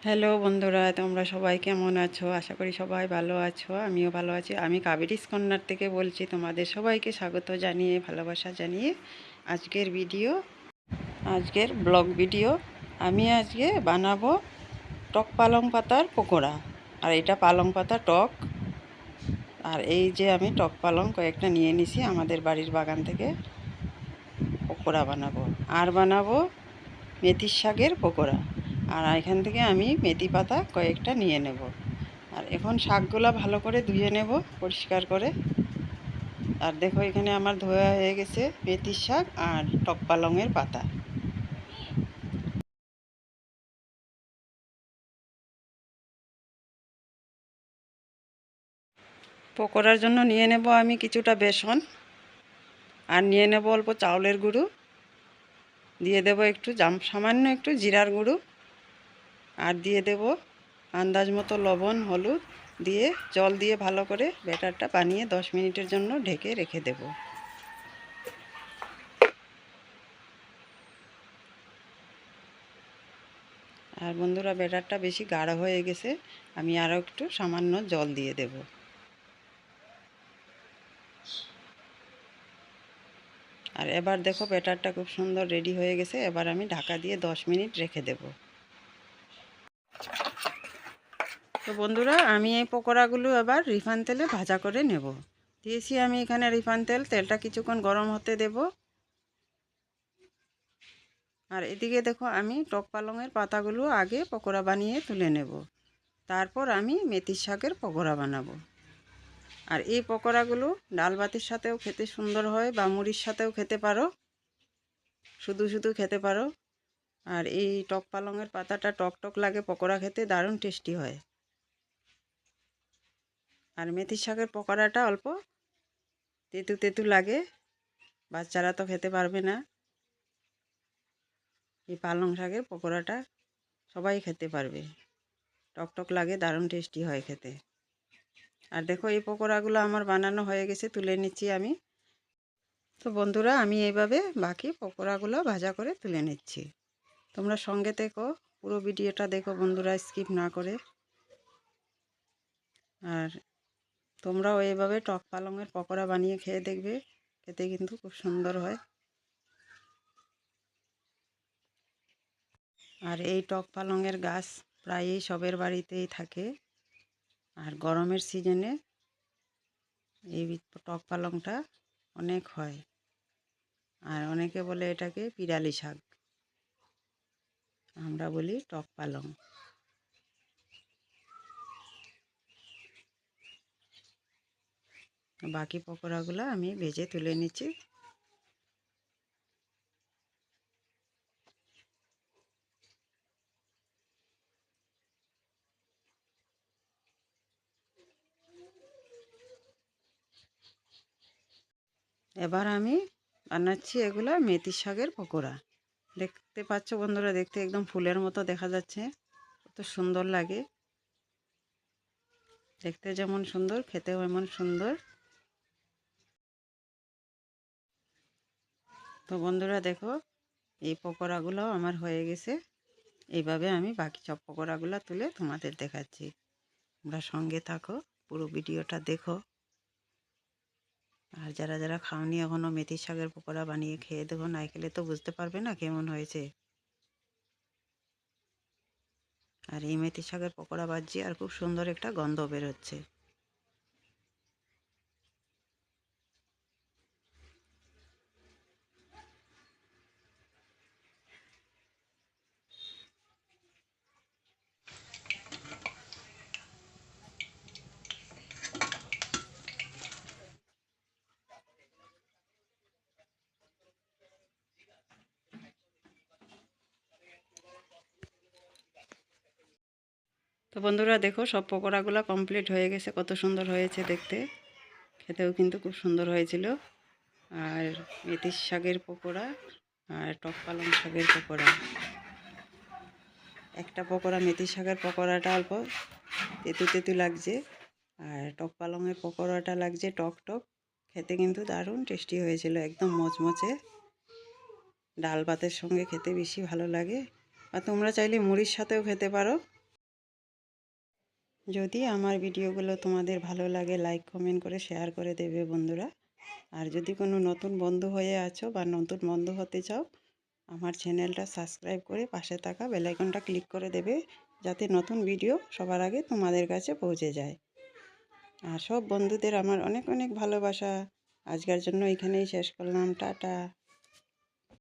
Hello বন্ধুরা, তোমরা সবাই কেমন আছো? আশা করি সবাই ভালো আছো। আমিও ভালো আছি। আমি কাবেরিস কর্নার থেকে বলছি। তোমাদের সবাইকে স্বাগত জানিয়ে, ভালোবাসা জানিয়ে আজকের ব্লগ ভিডিও আমি আজকে বানাবো টক পালং পাতার পকোড়া। আর এটা পালং পাতা টক। আর এই যে আমি টক পালং কয়েকটা নিয়ে নিছি আমাদের বাড়ির বাগান থেকে পকোড়া বানাবো। আর বানাবো মেথির শাকের পকোড়া। আর এখান থেকে আমি মেথি পাতা কয়েকটা নিয়ে নেব। আর এখন শাকগুলো ভালো করে ধুয়ে নেব পরিষ্কার করে। আর দেখো এখানে আমার ধোয়া হয়ে গেছে মেথির শাক আর টক পালংয়ের পাতা। পকোড়ার জন্য নিয়ে নেব আমি কিছুটা বেসন, আর নিয়ে নেব অল্প চাউলের গুঁড়ো, দিয়ে দেব একটু সামান্য একটু জিরার গুঁড়ো, আর দিয়ে দেব আন্দাজ মতো লবণ, হলুদ দিয়ে জল দিয়ে ভালো করে ব্যাটারটা বানিয়ে 10 মিনিটের জন্য ঢেকে রেখে দেব। আর বন্ধুরা, ব্যাটারটা বেশি গাঢ় হয়ে গেছে, আমি আরও একটু সামান্য জল দিয়ে দেব। আর এবার দেখো ব্যাটারটা খুব সুন্দর রেডি হয়ে গেছে। এবার আমি ঢাকা দিয়ে 10 মিনিট রেখে দেব। তো বন্ধুরা, আমি এই পকোড়াগুলো এবার রিফাইন তেলে ভাজা করে নেব। দিয়েছি আমি এখানে রিফাইন তেল, তেলটা কিছুক্ষণ গরম হতে দেব। আর এদিকে দেখো আমি টক পালংয়ের পাতাগুলো আগে পকোড়া বানিয়ে তুলে নেব। তারপর আমি মেথির শাকের পকোড়া বানাবো। আর এই পকোড়াগুলো ডাল ভাতের সাথেও খেতে সুন্দর হয়, বা মুড়ির সাথেও খেতে পারো, শুধু শুধু খেতে পারো। আর এই টক পালংয়ের পাতাটা টক টক লাগে, পকোড়া খেতে দারুণ টেস্টি হয়। আর মেথির শাকের পকোড়াটা অল্প তেতু তেতু লাগে, বাচ্চারা তো খেতে পারবে না। এই পালং শাকের পকোড়াটা সবাই খেতে পারবে, টক টক লাগে, দারুণ টেস্টি হয় খেতে। আর দেখো এই পকোড়াগুলো আমার বানানো হয়ে গেছে, তুলে নিচ্ছি আমি। তো বন্ধুরা, আমি এইভাবে বাকি পকোড়াগুলো ভাজা করে তুলে নিচ্ছি। তোমরা সঙ্গে থেকো, পুরো ভিডিওটা দেখো বন্ধুরা, স্কিপ না করে। আর তোমরাও এইভাবে টক পালংয়ের পকোড়া বানিয়ে খেয়ে দেখবে, খেতে কিন্তু খুব সুন্দর হয়। আর এই টক পালংয়ের গাছ প্রায়ই সবের বাড়িতেই থাকে। আর গরমের সিজনে এই টক পালংটা অনেক হয়। আর অনেকে বলে এটাকে পিরালি শাক, আমরা বলি টক পালং। বাকি পকোড়াগুলো আমি ভেজে তুলে নিচ্ছি। এবার আমি বানাচ্ছি এগুলা মেথি শাকের পকোড়া। দেখতে পাচ্ছ বন্ধুরা, দেখতে একদম ফুলের মতো দেখা যাচ্ছে, কত সুন্দর লাগে। দেখতে যেমন সুন্দর, খেতেও এমন সুন্দর। তো বন্ধুরা দেখো, এই পকোড়াগুলো আমার হয়ে গেছে। এইভাবে আমি বাকি সব পকোড়াগুলো তুলে তোমাদের দেখাচ্ছি। তোমরা সঙ্গে থাকো, পুরো ভিডিওটা দেখো। আর যারা যারা খাওনি এখনও, মেথি শাকের পকোড়া বানিয়ে খেয়ে দেখো, না খেলে তো বুঝতে পারবে না কেমন হয়েছে। আর এই মেথি শাকের পকোড়া ভাজছি, আর খুব সুন্দর একটা গন্ধ বেরোচ্ছে। তো বন্ধুরা দেখো, সব পকোড়াগুলো কমপ্লিট হয়ে গেছে, কত সুন্দর হয়েছে দেখতে। খেতেও কিন্তু খুব সুন্দর হয়েছিল। আর মেথির শাকের পকোড়া আর টক পালং শাকের পকোড়া, একটা পকোড়া মেথির শাকের পকোড়াটা অল্প তেতু তেতু লাগছে, আর টক পালংয়ের পকোড়াটা লাগছে টক টক। খেতে কিন্তু দারুণ টেস্টি হয়েছিল, একদম মচমচে। ডাল ভাতের সঙ্গে খেতে বেশি ভালো লাগে। আর তোমরা চাইলে মুড়ির সাথেও খেতে পারো। যদি আমার ভিডিওগুলো তোমাদের ভালো লাগে লাইক কমেন্ট করে শেয়ার করে দেবে বন্ধুরা। আর যদি কোনো নতুন বন্ধু হয়ে আছো বা নতুন বন্ধু হতে চাও, আমার চ্যানেলটা সাবস্ক্রাইব করে পাশে থাকা বেল আইকনটা ক্লিক করে দেবে, যাতে নতুন ভিডিও সবার আগে তোমাদের কাছে পৌঁছে যায়। আর সব বন্ধুদের আমার অনেক অনেক ভালোবাসা। আজকের জন্য এখানেই শেষ করলাম। টাটা।